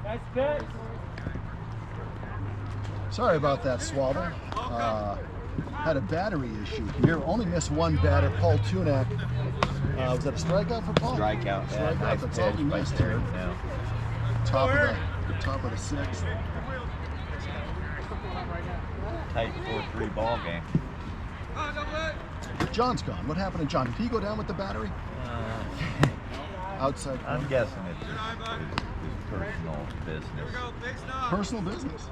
Nice pitch. Sorry about that, SWABL. Had a battery issue here. Only missed one batter, Paul Tunak. Was that a strikeout for Paul? Strikeout. Strikeout. Nice That's all he missed here. Top of the sixth. Tight 4-3 ball game. John's gone. What happened to John? Did he go down with the battery? Outside. I'm guessing it's his personal business. Personal business.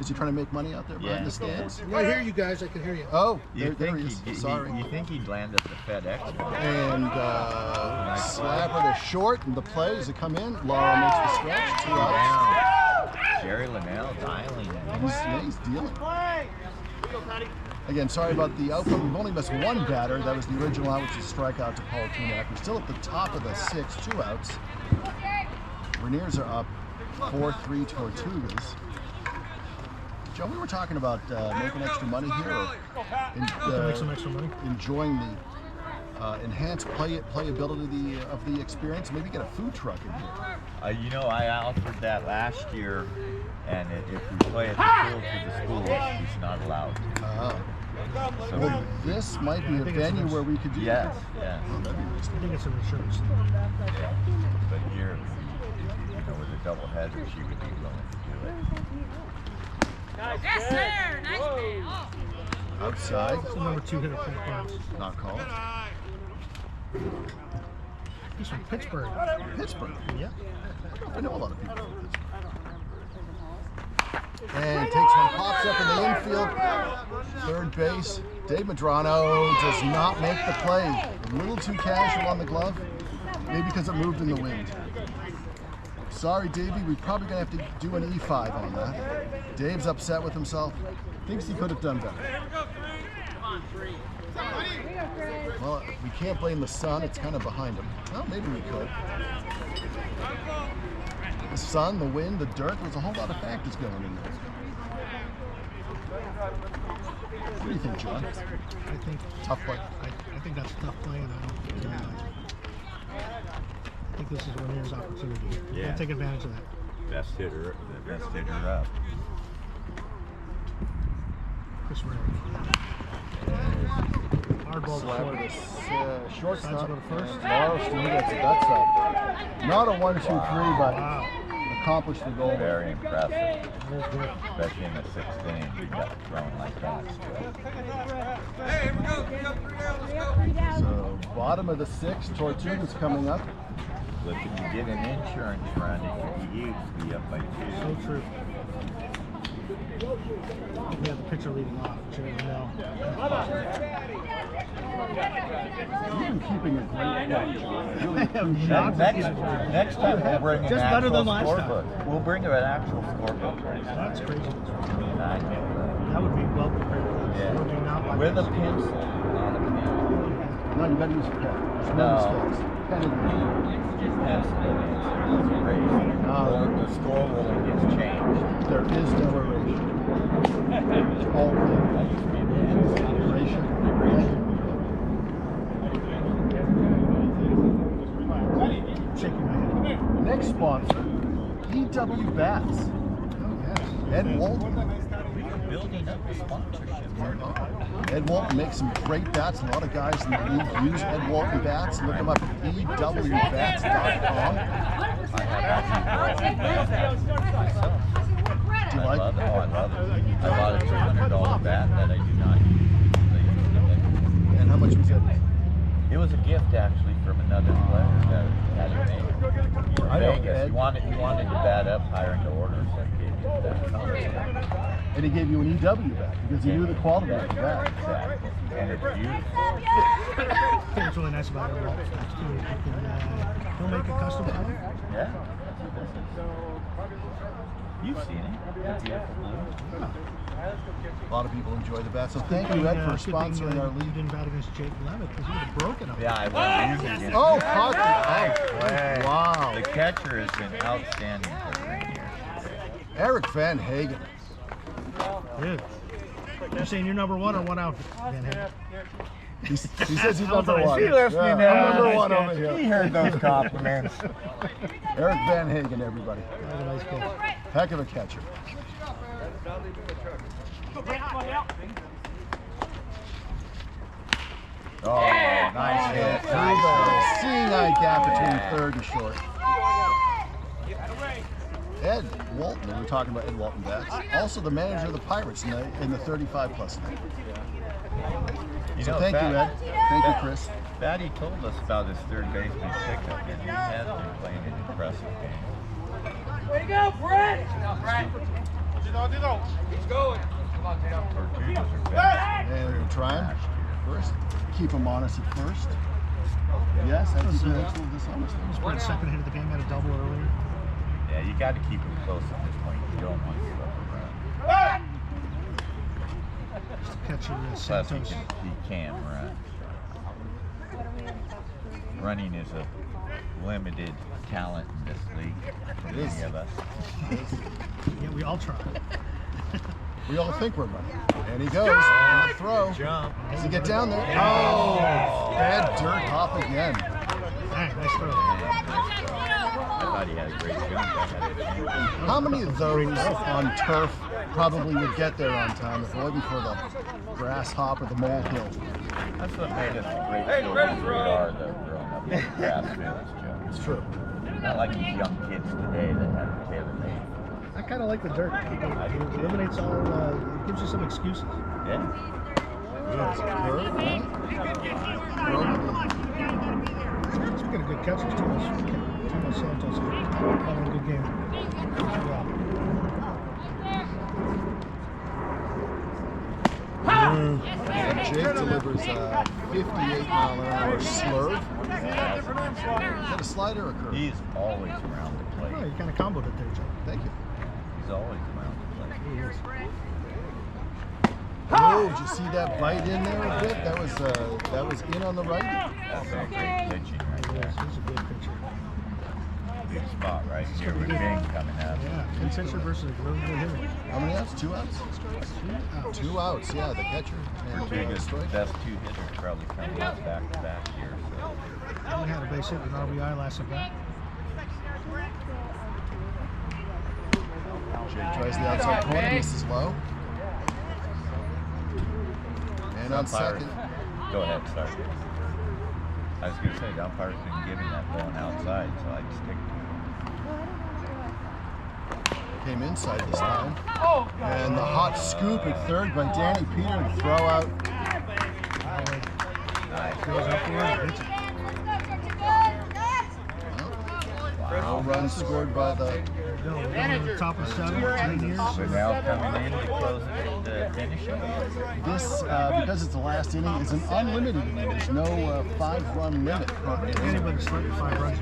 Is he trying to make money out there behind the stands? I hear you guys. I can hear you. Oh, You there think he is. Sorry. You think he'd land at the FedEx? And slapper to short, and the play as it come in. Laura makes the stretch. 2 outs. Jerry Linnell dialing it. He's dealing. Again, sorry about the outcome. We've only missed one batter. That was the original out, which is a strikeout to Paul Tunak. We're still at the top of the sixth, 2 outs. Rainiers are up 4-3 Tortugas. Joe, we were talking about making extra money here, or Make some extra money. enjoying the enhanced playability of the experience. Maybe get a food truck in here. You know, I offered that last year, and if we play at the field to the school, he's not allowed. So Well, this might be a venue where we could do yes, that. yes. Oh, that'd be nice. I think it's an insurance. Yeah. But here, with a double header, she would be willing to do it. Yes, sir. Nice man. Outside, It's the number 2 hitter for the Cubs. not called. He's from Pittsburgh. Pittsburgh. Yeah. I know a lot of people from Pittsburgh. And takes one, pops up in the infield. Third base. Dave Medrano does not make the play. A little too casual on the glove. Maybe because it moved in the wind. Sorry, Davey, we're probably going to have to do an E5 on that. Dave's upset with himself. Thinks he could have done better. Well, we can't blame the sun. It's kind of behind him. Well, maybe we could. The sun, the wind, the dirt, there's a whole lot of factors going in there. What do you think, John? I think Tough play. I think that's a tough play, and I think this is Rainier's opportunity. Yeah. Take advantage of that. Best hitter up. Chris Ray. Hard ball to Slapper short. to shortstop. Sides go to first. Laurel still gets the guts up. Not a 1-2-3, but Wow. accomplished the goal. Very impressive, That was good. especially in the 6th inning. You got thrown like that. So bottom of the 6th, Tortugas coming up. Look, if you get an insurance run, it could be huge to be up by 2. So true. We have the pitcher leading off, Jerry Linnell. You've been keeping a great watch. Next time we'll bring an Just better actual than last time. scorebook. We'll bring an actual scorebook. That's crazy. I know. That would be well prepared. Yeah. Would you not like With a this? pencil, not a pen. No, you got to use a pen. There's no No. mistakes. Pen and pen. Pencil is crazy. The score ruling gets changed. There is no erasure. It's all pen. That used to be a pencil. Erasure. Shaking my head. Next sponsor, EW Bats. Oh, yes. Ed Walton. Building up the sponsorship. Ed Walton makes some great bats. A lot of guys in the league use Ed Walton bats. Look them up at ewbats.com. Do you like I love it. I bought a $200 bat that I do not use. And how much was it? It was a gift actually from another player that had it made. I know, Vegas. Ed. He wanted to bat up higher into orders. So I gave him that. And he gave you an EW bat because he knew the quality of the bat. Exactly. And it's beautiful. I think what's really nice about it too is he'll make a custom color. Yeah. You've seen it. That beautiful blue. A lot of people enjoy the bat. So thank you, Ed, for sponsoring our You league. didn't bat against Jake Levitt because he would have broken him. Yeah, I was using it. Oh, caught Hey, wow. The catcher has been outstanding for the Rainiers. Eric Van Hagen. Dude. You're saying you're number 1 or 1 out, Van Hagen? He says he's number one. Is he listening Yeah, now? I'm number one over here. He heard those compliments. Eric Van Hagen, everybody. That was a nice catch. Heck of a catcher. Oh, nice hit. Through the seeing eye gap between third and short. Ed Walton, we were talking about Ed Walton bats. Also the manager of the Pirates in the 35-plus league. So thank you, Ed. Thank you, Chris. Batty told us about his third baseman pickup, and he has been playing an impressive game. Way to go, Brett! He's going. Tortugas are better. And we're going to try him first. Keep him honest at first. Yes, I think he looks a little dishonest. Brett's second hit of the game, had a double earlier. Yeah, you got to keep him close at this point. You don't want to give up a run. Just to catch your Plus, Santos. he can run. Running is a limited talent in this league for many of us. Yeah, we all try. We all think we're running. And he goes on the throw. Jump. Does he get down there? Oh, bad dirt hop again. Dang, nice throw. I thought he had a great jump. How many of those on turf probably would get there on time if it wasn't for the grass hop or the molehill? That's what made us the great children we are, though, growing up in grass fields, Joe. It's true. Not like these young kids today that have tailor-made. I kind of like the dirt. It eliminates all, it gives you some excuses. Yeah. Yes. Let's get a good catcher, Timo Santos. Having a good game. Good job. Jake delivers a 58-mile-an-hour slurve. Is that a slider or a curve? He's always around the Oh, plate. you kind of comboed it there, Joe. Thank you. He's always around the plate. He is. Oh, did you see that bite in there a bit? That was in on the right. That's a great pitching right He there. is. He's a good pitcher. Big spot right here with Bing coming up. Yeah, good pitcher versus a real good hitter. How many outs? 2 outs? 2 outs, yeah, the catcher. And Tortugas' strike. best two hitters probably coming up back-to-back here. So. He had a base hit with an RBI last at bat. Jake tries the outside corner, misses low. And on Umpire- second, Go ahead, sorry. I was going to say, the umpire's been giving that ball outside, so I'd stick to it. came inside this time. And the hot scoop at third by Danny Peter to throw out. Nice. Goes upward and hits it. No runs scored by the. There you go. We're going to the top of 7, Rainiers. So now coming in to close the finishing. This, because it's the last inning, is an unlimited inning. There's no 5-run limit currently. Anybody's starting 5 runs.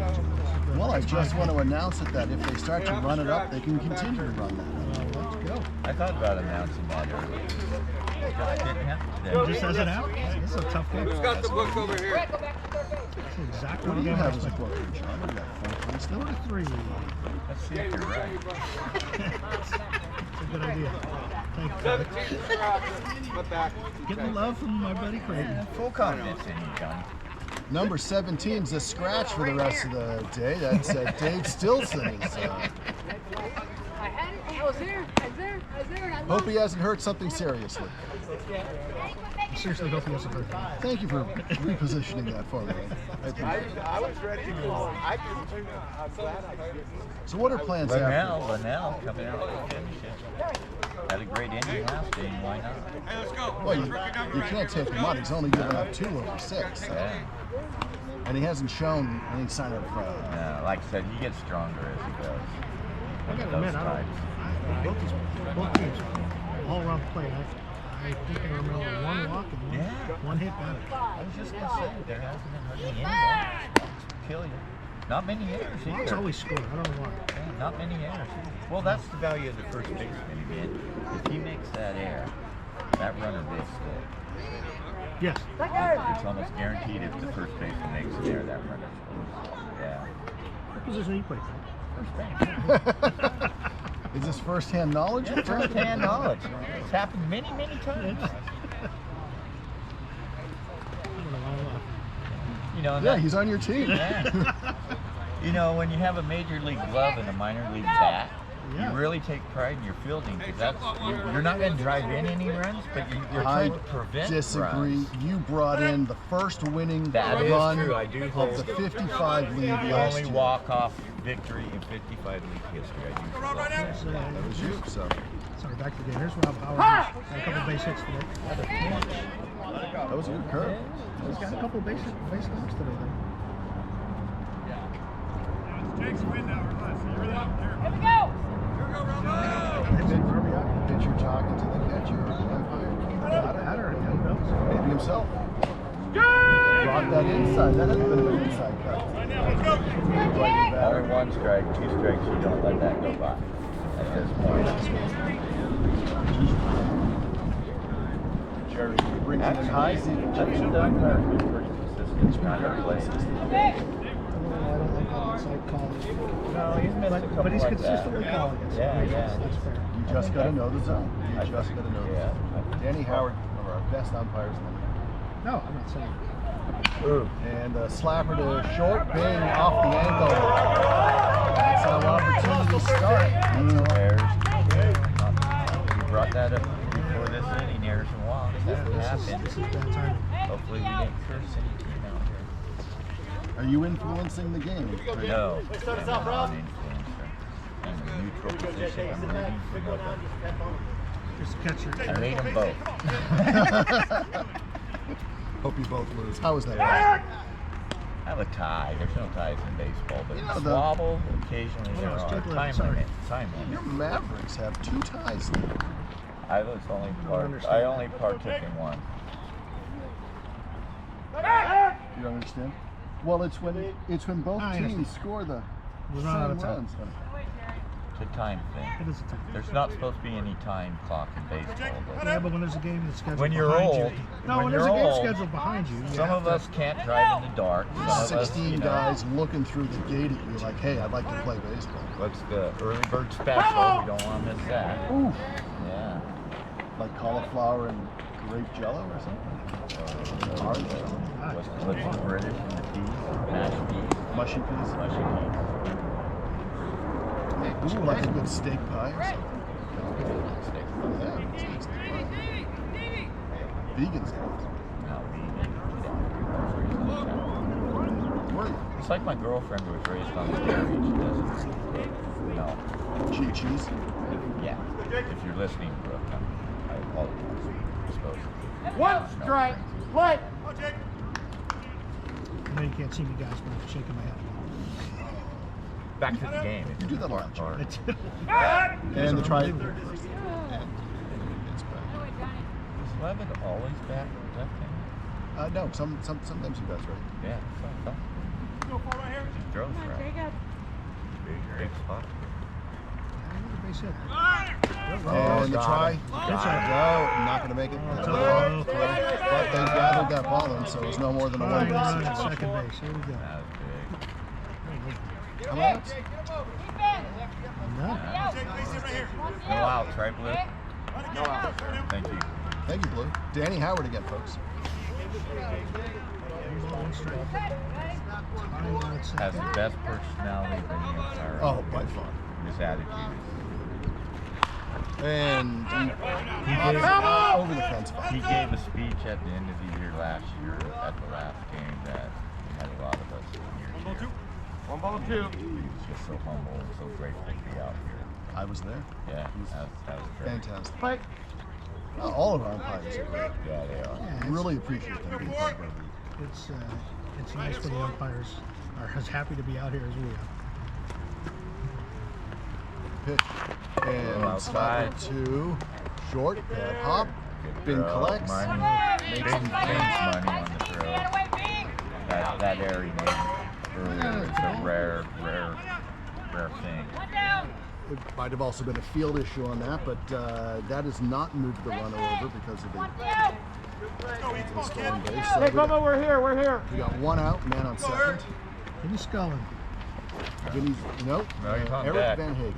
Well, I just want to announce it that if they start to run it up, they can continue to run that. Let's go. I thought about announcing that earlier. Didn't have to. It just hasn't happened. This is a tough game. Who's got the book over here? That's exactly What what do you I'm have as a expecting. book here, John? You got 4 points still? 4-3. Let's see if you're right. That's a good idea. Thank you. What back? Getting love from my buddy Creighton. Full confidence in you, Johnny. Number 17's a scratch for the rest of the day. That's Dave Stilson. I had it. I was there. I was there. I was there. I Hope he hasn't hurt something seriously. I seriously hope he hasn't hurt me. Thank you for repositioning that for me. I appreciate it. I was ready to go. I'm glad I did. So what are plans after? Linnell coming out to finish it. Had a great inning last inning, why not? Well, you can't take him out. He's only given up 2 over 6. Yeah. And he hasn't shown any sign of No, like I said, he gets stronger as he goes. I gotta Those admit, times. both teams, all around the plate. I think I remember 1 walk and one hit batter. I was just going to say, there hasn't been hardly any balls to kill you. Not many errors either. He's always scored. I don't know why. Yeah, not many errors. Well, that's the value of the first baseman again. If he makes that error, that runner will score. Yes. It's almost guaranteed if the first baseman makes an error, that runner scores. Yeah. What position do you play? First base. Is this first-hand knowledge? Yeah, first-hand knowledge. It's happened many, many times. know. Yeah, he's on your team. Yeah. You know, when you have a major league glove and a minor league bat, Yeah. you really take pride in your fielding because you're not going to drive in any runs, but you're trying to prevent disagree. runs. You brought in the first winning That is run true. I do of hold the it. 55 lead The last only year. walk-off victory in 55 league history. I do hold that. That was you. So Sorry, back to the game. Here's Rob Howard. He's got a couple base hits today. that was a good curve. He's got a couple base knocks today, though. Pitcher talking to the catcher, umpire. Who knows? Maybe himself. Brought that inside. That hasn't been an inside cut. Only one strike, 2 strikes. You don't let that go by at this point. Jerry brings in high seat. That's done. Pretty consistent. Not our play. I don't like that inside call. No, he's missed a couple But he's like consistently that. calling it. So Yeah, that's fair. You just got to know the zone. You just got to know the Yeah. zone. Danny Howard, one of our best umpires in the league. No, I'm not saying. Ooh. And a slapper to short, bing, off the ankle. That's an opportunity to start. Errors. You brought that up before this inning, errors and walks. That happened. This is bad timing. Hopefully we didn't curse any team out here. Are you influencing the game? No. I'm not an influencer. I'm a neutral position. I'm rooting for nobody. Just catch your. I hate them both. Hope you both lose. How was that? I have a tie. There's no ties in baseball, but in Yeah, the- SWABL, occasionally there it's are. take limit, Time sorry. limit. Time Your limit. Mavericks have 2 ties now. I was only understand I that. only partook in one. You don't understand? Well, it's when both I teams understand. score the We're same running out of time. runs. It's a time thing. It is a time. There's not supposed to be any time clock in baseball. But Yeah, but when there's a game that's scheduled when you're behind old, you. No, when when there's a you're game old, scheduled behind you. some of us can't drive in the dark. Some of us, 16 you know, guys looking through the gate at you like, hey, I'd like to play baseball. What's the early bird special? We don't want to miss that. Ooh. Yeah. Like cauliflower and grape jello or something? Orange jello. What's the British and the peas? Mashed peas. Mushy peas. Mushy peas. Ooh, like a good steak pie or something. Steak. Yeah, steak pie. Vegan steaks. Now vegan. Were you? It's like my girlfriend who was raised on the dairy. She doesn't. No. Cheap cheese? Yeah. If you're listening, Brooke, I apologize. You're supposed to. One strike. Play. I know you can't see me, guys, but I'm shaking my head. Back to the game. You do that a lot, Or- And the try. Unbelievable. It's bad. Is Levitt always bat left-handed? No, sometimes he bets right. Yeah. So. He throws right. Big spot. Base hit. And the try. Got No, not going to make it. Oh. But they gathered that ball in, so it was no more than a Fine one run base at situation. second base. Here we go. That was big. How many outs? No. No out, try blue. Thank you. Thank you, Blue. Danny Howard again, folks. Has the best personality of any umpire. Oh, by far. His attitude And he gave- over the fence. is. He gave a speech at the end of the year last year at the last game that had a lot of us in here. 1-2. He was just so humble and so grateful to be out here. I was there. Yeah, that was great. Fantastic. Well, all of our umpires are great. Yeah, they are. Yeah, I really appreciate them being part of our league. it's nice when the umpires are as happy to be out here as we are. Pitch. And Outside. slapper to short. Bad hop. Good Bing throw. collects. Money. Bing's money on the throw. That error he made earlier is a rare thing. It might have also been a field issue on that, but that has not moved the runner over because of the stolen base. So Hey, Bubba, we're here. we got 1 out, man on second. Vinny Scullin. Vinny's, nope. No, he's on Eric deck. Van Hagen.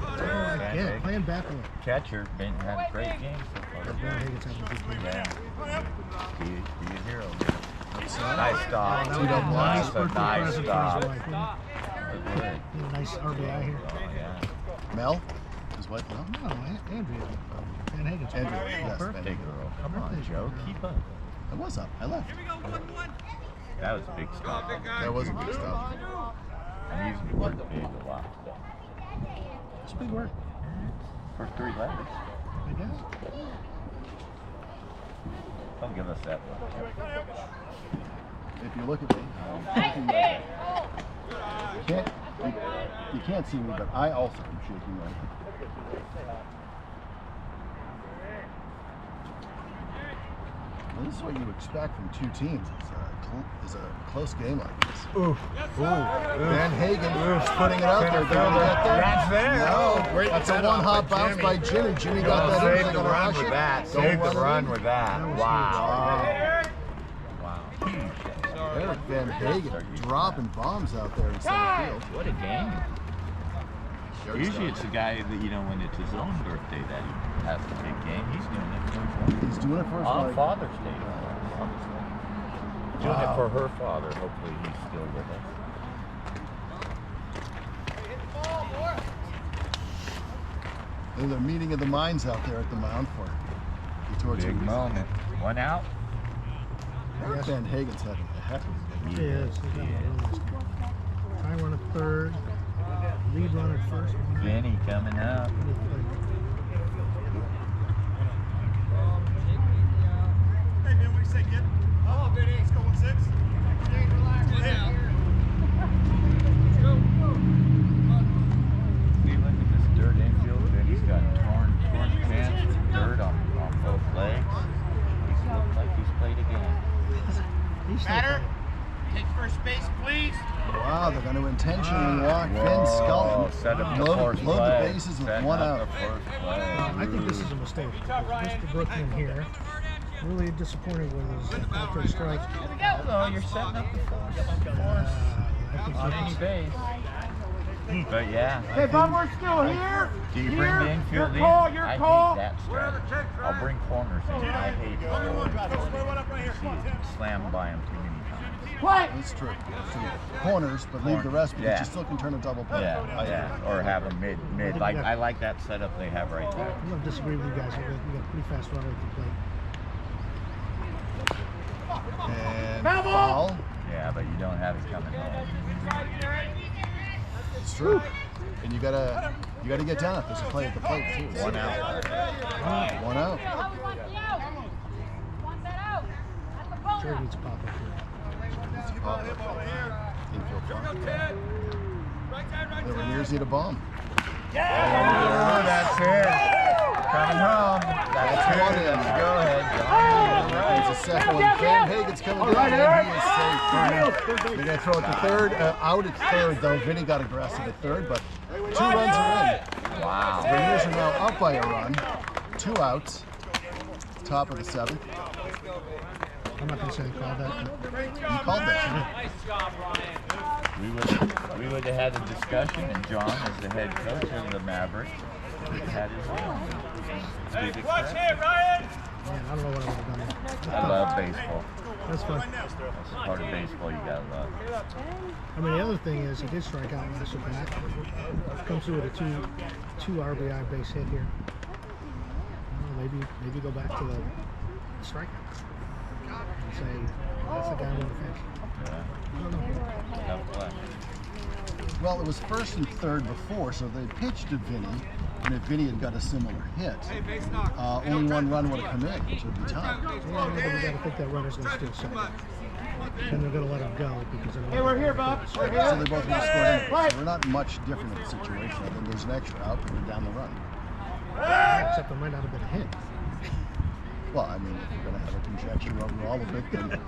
Again, playing back a little. Catcher, Bing had a great game so far. Van Hagen's having a good game. Yeah. Be a hero. Nice stop. That would be a nice birthday Nice present for stop. his wife. Wouldn't it? Good. A nice RBI here. Oh, yeah. Mel? His wife, Mel? No, Andrea. Van Hagen's Andrea, wife. yes. Birthday girl. Come on, Birthday Joe. girl. Keep up. I was up. I left. That was a big stop. That was a big stuff. And he's worked big a lot. It's big work. First 3 letters. I guess. Don't give us that one. If you look at me, I'm shaking right now. You can't see me, but I also am shaking right now. Well, this is what you expect from 2 teams. It's a close game like this. Ooh. Van Hagen is putting it out there. Did he get there? That's there. No. Great That's a setup one-hop by bounce by Jimmy. Jimmy got that in. Save the run with that. Save the run with that. Wow. Wow. Eric Van Hagen dropping bombs out there in center field. What a game. Usually it's a guy that, you know, when it's his own birthday that he has a big game. He's doing it for his wife. He's doing it for his On wife. Father's Day. Doing it for her father. Hopefully he's still with us. There's a meeting of the minds out there at the mound for the Tortugas. Big moment. 1 out. Eric Van Hagen's having a heck of a He He is. He's got a really nice game. Try run at third. Lead run at first. Vinny coming up. Hey, man, what do you say, kid? Oh, Vinny. Let's go 1-6. You look at this dirt infield, Vinny's got torn pants with dirt on both legs. He's looked like he's played a game. Batter, take first base, please. Wow, they're going to intentionally walk Vin Scully. Set up the Load first the play. bases with Setting 1 up out. the first play. I think this is a mistake. Mr. Brookman here. Really disappointed with his third strike. Hello, you're setting up the first I think on he any was- base. But yeah. Hey, Bob, we're still here. Do you bring the infield in? call, your I call. hate that strategy. I'll bring corners in. I hate slam by them too many times. Play. That's true. So corners, but leave the rest because Yeah. you still can turn a double play. Yeah. Or have them mid. Like I like that setup they have right there. I'm going to disagree with you guys. We got a pretty fast runner at the plate. And Foul ball. foul. Yeah, but you don't have it coming home. It's true. And you gotta get down if there's a play at the plate too. 1 out. 1 out. Jerry needs a pop up here. It's a pop up. Infield pop. The Rainiers need a bomb. Oh, that's it. Coming home. That's That's it. one in. Go ahead, There's a second one. Van Hagen's coming down and he is safe. They're going to throw it to third. Out at third though. Vinny got aggressive at third, but 2 runs are in. Wow. The Rainiers are now up by a run. 2 outs. Top of the 7th. I'm not going to say I called that. You called that. We would have had a discussion, and John, as the head coach of the Mavericks, would have had his own. Watch here, Ryan. Man, I don't know what I would have done there. I love baseball. That's fun. That's the part of baseball you gotta love. I mean, the other thing is, he did strike out last at bat. Comes through with a two RBI base hit here. Maybe go back to the strikeout and say that's the guy on the fence. Tough play. Well, it was first and third before, so they pitched to Vinny, and if Vinny had got a similar hit, only 1 run would have come in, which would be time. Yeah, but we got to think that runner's going to steal second. And they're going to let him go because they're Hey, we're here, Bob. We're So here. they both would have scored anyway. So we're not much different of a situation. I think there's an extra out, but we're down the run. Except there might not have been a hit. Well, I mean, if you're going to have a conjecture over all of it, then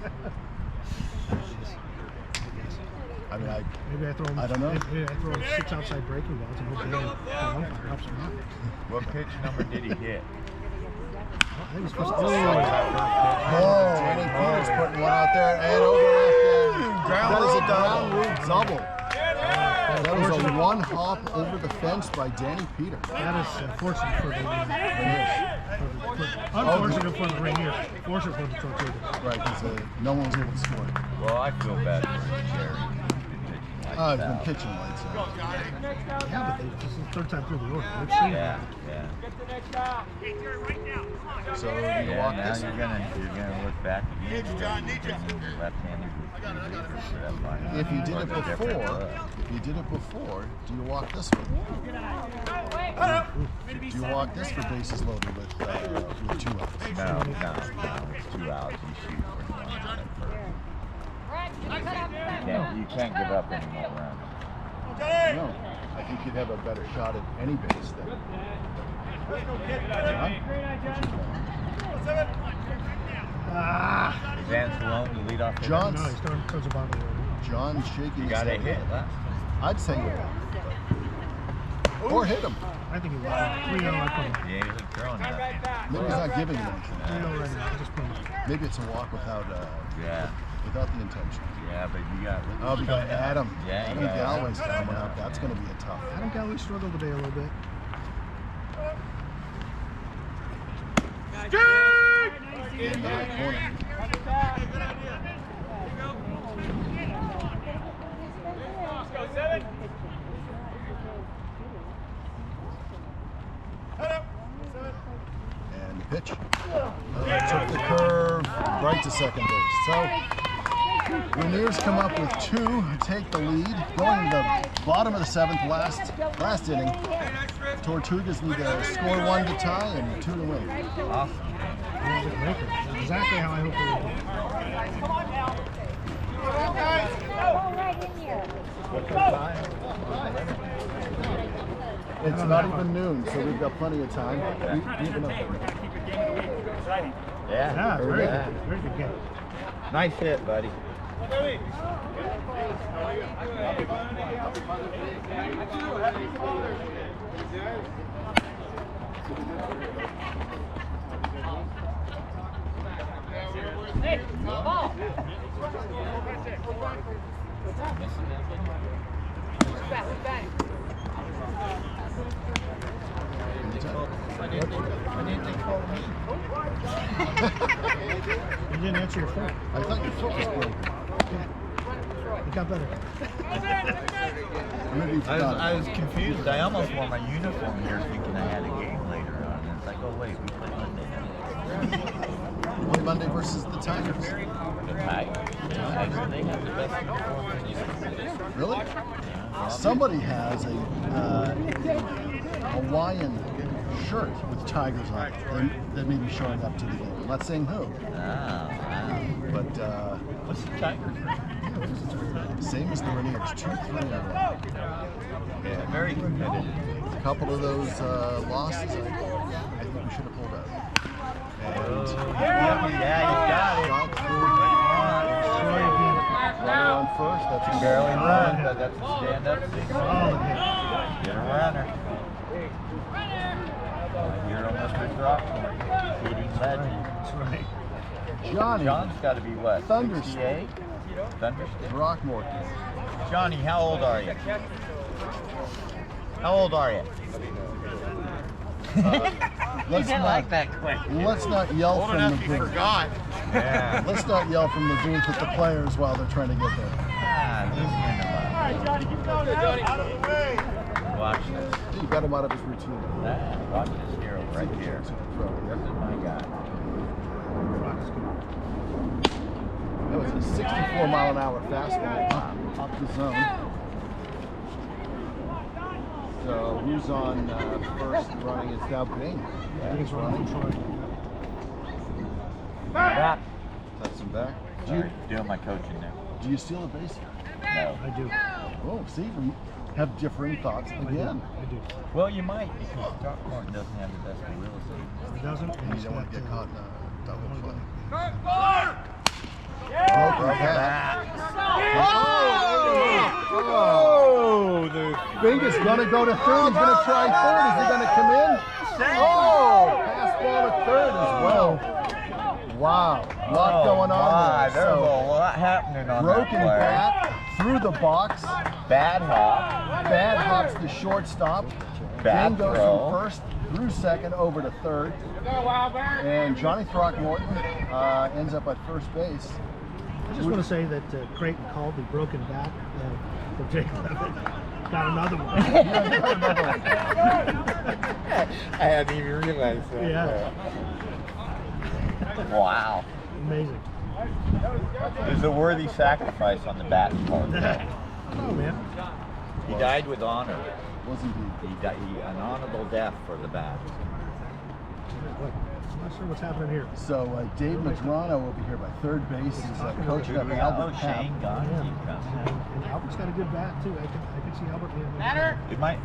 I mean, Maybe I throw him. I don't know. Maybe I throw 6 outside breaking balls and hope the umpire helps him out. What pitch number did he hit? I think he's supposed to. Danny Peters putting 1 out there and over left end. That is a ground rule double. That was a one hop over the fence by Danny Peter. That is unfortunate for the unfortunate for the Rainiers. Fortunate for the Tortugas. Right, because no one was able to score. Well, I feel bad for Jerry. Oh, he's been pitching lights out. Yeah, but this is the third time through the order. They've seen Yeah, it. yeah. So you Yeah, walk now this. you're gonna look back again. Left-handed for that line. If you did it Much different before, look. do you walk this one? Do you walk this for bases loaded with 2 outs? No, it's 2 outs. You shoot for 1 out at first. You can't give up any more runs. No, I think you'd have a better shot at any base than. Vance alone to lead off. hitter. John's, No, he's throwing towards the bottom of the order. John's shaking You his got a head. hit last. I'd say you or hit him. I think he was 3-0. I put him. Yeah, he's throwing that. Maybe he's not giving him anything. 3-0 right now. I just put him. Maybe it's a walk without Yeah, the intention. yeah, but you got. Oh, we got Adam. Yeah, Adam you got Galloway's Adam. coming up. That's going to be a tough. Adam Galloway struggled today a little bit. In the right corner. And the pitch. Took the curve right to second base. So Rainiers come up with 2, take the lead. Going to the bottom of the 7th, last inning. Tortugas need to score 1 to tie and 2 to win. Awesome. Exactly how I hope it What's the time? It's not even noon, so we've got plenty of time. Even up. Yeah, very good. Very good game. Nice hit, buddy. Hey, ball. Back. Why didn't they call me? You didn't answer your phone. I thought your foot was broken. It got better. Maybe you forgot. I was confused. I almost wore my uniform here thinking I had a game later on. And it's like, oh wait, we play Monday night. We play Monday versus the Tigers. The Tigers. They have the best uniform in the universe. Really? Somebody has a Hawaiian shirt with Tigers on it that may be showing up to the game. I'm not saying who, Wow. but What's the Tigers? same as the Rainiers, 2-3-1. Yeah, very competitive. A couple of those losses, I think we should have pulled out. And Yeah, you got it. shot through. Runner on first. That's a Barely run, but that's a stand-up thing. Solid hit. Get a runner. You're almost Mr. Rockmore. Hitting legend. That's right. Johnny John's got to be what? Thunderstick. 68? Thunderstick? Rockmore. Johnny, how old are you? How old are you? Let's not that quick. let's not yell from the booth. Yeah. Let's not yell from the booth at the players while they're trying to get there. Watch this. You got him out of his routine. Watch this hero right here. This is my guy. That was a 64-mile-an-hour fastball up the zone. So who's on first running? It's now Bing. Bing's running. Back. That's him back. Doing my coaching now. Do you steal a base? No. I do. Oh, see, we have differing thoughts again. I do. Well, you might because Throckmorton doesn't have the best of real estate. It doesn't. And you don't want to get caught in a double play. Oh, Bing is going to go to third. He's going to try third. Is he going to come in? Oh, pass ball to third as well. Wow, a lot going on there. There's a lot happening on Broken that play. bat through the box. Bad hop. to shortstop. Bad Dane goes throw. from first through second over to third. And Johnny Throckmorton ends up at first base. I just want to say that Creighton called the broken bat for Jake Levitt. Got another one. I hadn't even realized that. Yeah. Wow. Amazing. It was a worthy sacrifice on the bat's part. Oh, man. He died with honor. Was indeed. An honorable death for the bat. I'm not sure what's happening here. So Dave Madrano will be here by third base. He's coaching up Oh, Albert Cap. Shane Gonji comes. And Albert's got a good bat, too. I can see Albert being Matter. It might.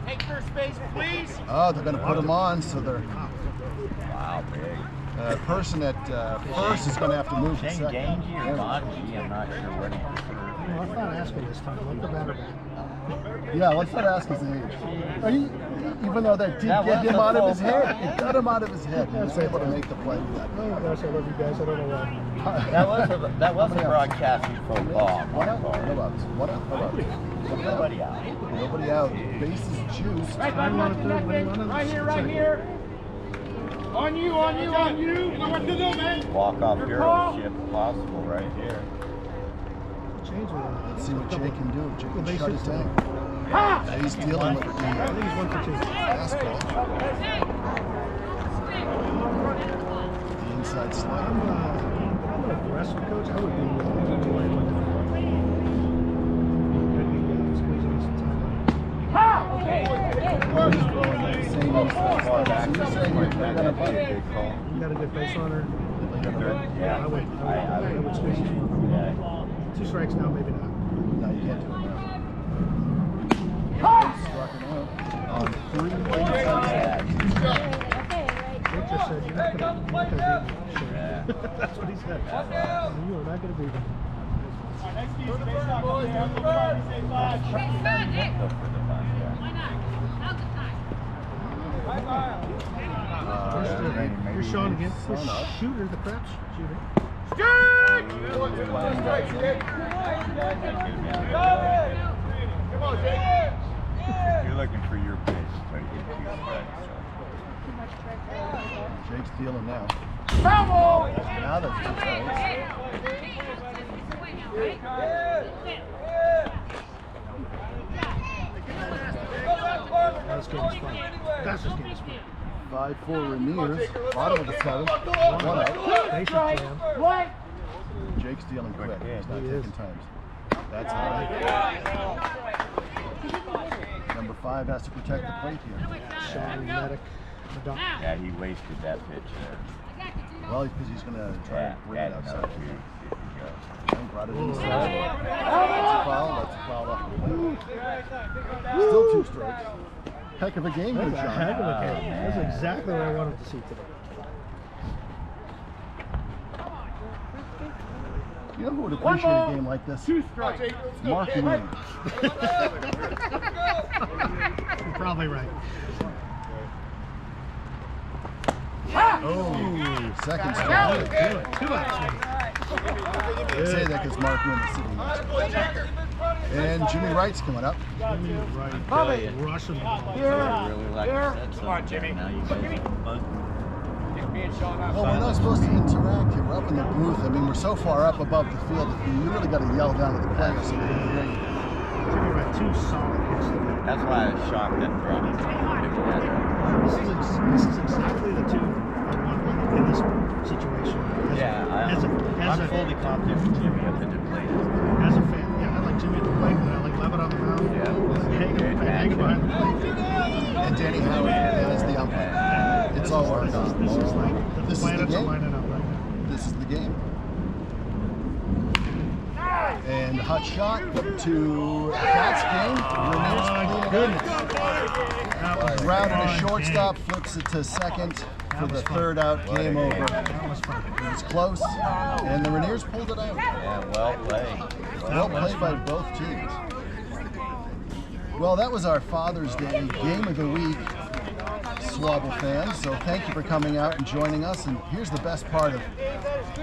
Take first base, please. Oh, they're going to put him on, so they're Wow, big. person at first is going to have to move to Shane second. Ganji or Gonji, I'm not sure what he preferred. I'm not asking this time. Let the batter bat. Yeah, let's not ask his age. Even though that did That get was him a out of his full head. count. It got him out of his head. He was able to make the play with that. Oh, gosh, I love you guys. I don't know why. That was a broadcasting faux pas. What out? No outs. What out? No outs. Nobody out. Nobody out. Base is juiced. Right here. On you. You know what to do, man. Walk off hero ship possible right here. Let's see what Jay can do. Jay can shut it down. He's dealing with the I think he's 1 for 2. fastball. The inside slide. I'm an aggressive coach. I would be playing with him. Squeezing some time. Same inside slide. So you're saying you're going to butt it. You got a good base runner. Yeah. I would squeeze it. Yeah. 2 strikes now, maybe not. No, you can't do it now. Struck it out on 3 inside slides. Rick just said, you're not going to beat me. That's what he said. You are not going to beat me. Go for the fun, Here's Sean again. The shooter, the craps shooter. You're looking for your pitch, but you get 2 strikes. Jake's dealing now. Now that's 2 strikes. This game is fun. That's this game is fun. 5-4 Rainiers. Bottom of the 7th. 1 out. Basic jam. Jake's dealing quick. He's not He taking is. times. That's high. Number 5 has to protect the plate here. Sean, Medic, Madonna. Yeah, he wasted that pitch there. Well, because he's going to try and bring it no, outside. if you go. And brought it inside. That's a foul. That's a foul off the plate. Still 2 strikes. Heck of a game here, That's a John. heck of a game. That's exactly what I wanted to see today. You know who would appreciate a game like this? 2 strikes. Mark Moon. You're probably right. Oh, second strike. 2 outs. I say that because Mark Moon is sitting there. And Jimmy Wright's coming up. Jimmy Wright. Russian ball. Really like I said, come on, Jimmy. Now you guys are buzzing. Well, we're not supposed to interact here. We're up in the booth. I mean, we're so far up above the field that you really got to yell down to the players so they can hear you. Jimmy Wright, 2 solid hits today. That's why I was shocked that Brownie's This is exactly the 2 I want in this situation. Yeah, I'm fully confident with Jimmy up at the plate. As a fan, yeah, I like Jimmy at the plate, and I like Levitt on the mound. Yeah. Hanging behind the plate. And Danny Howard as the umpire. It's all worked out. This is like the This is the planets are game. lining up right now. This is the game. And a hot shot to Pat's game. Rainiers clean it up. Grounded to shortstop, flips it to second for the 3rd out. Game over. That was fun. It was close, and the Rainiers pulled it out. Yeah, well played. Well played by both teams. Well, that was our Father's Day Game of the Week, SWABL fans. So thank you for coming out and joining us. And here's the best part of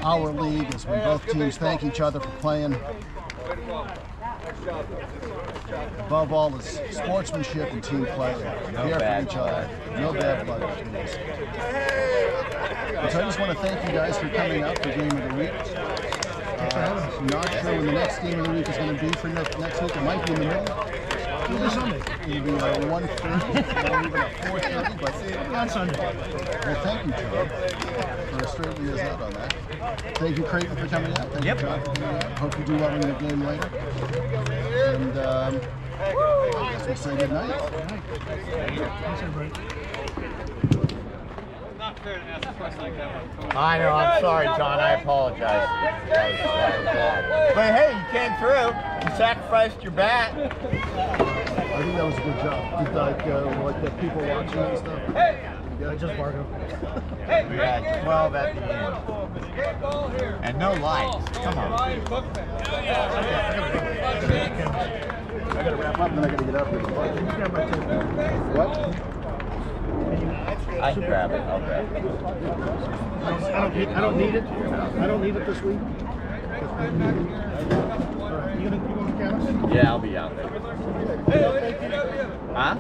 our league is when both teams thank each other for playing. Above all is sportsmanship and team play. No Care bad for each other. No bad blood between us. So I just want to thank you guys for coming out for Game of the Week. Not sure when the next Game of the Week is going to be for next week. It might be in the middle. Either Sunday. It'll be 1:30, or even at 4:30, but On Sunday. well, thank you, John, for straightening us out on that. Thank you, Creighton, for coming out. Thank you, John, for coming out. Hope you do well in the game later. And I guess we'll say good night. Thanks, everybody. I know, I'm sorry, John. I apologize. That was bad. But hey, you came through. You sacrificed your bat. I think that was a good job. Did like the people watching and stuff? I just barked up. We had 12 at the end. And no lights. Come on. I gotta wrap up and I gotta get up here. What? I can grab it. I'll grab it. I don't need it. I don't need it this week. Alright, you gonna campus? Yeah, I'll be out there. Huh?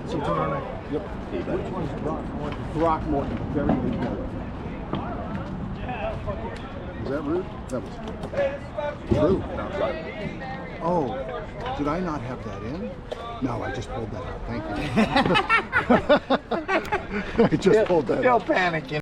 See you tomorrow night. Yep. Which one's Throckmorton? Very good. Was that rude? That was rude. Oh, did I not have that in? No, I just pulled that out. Thank you. I just pulled that out. Still panicking.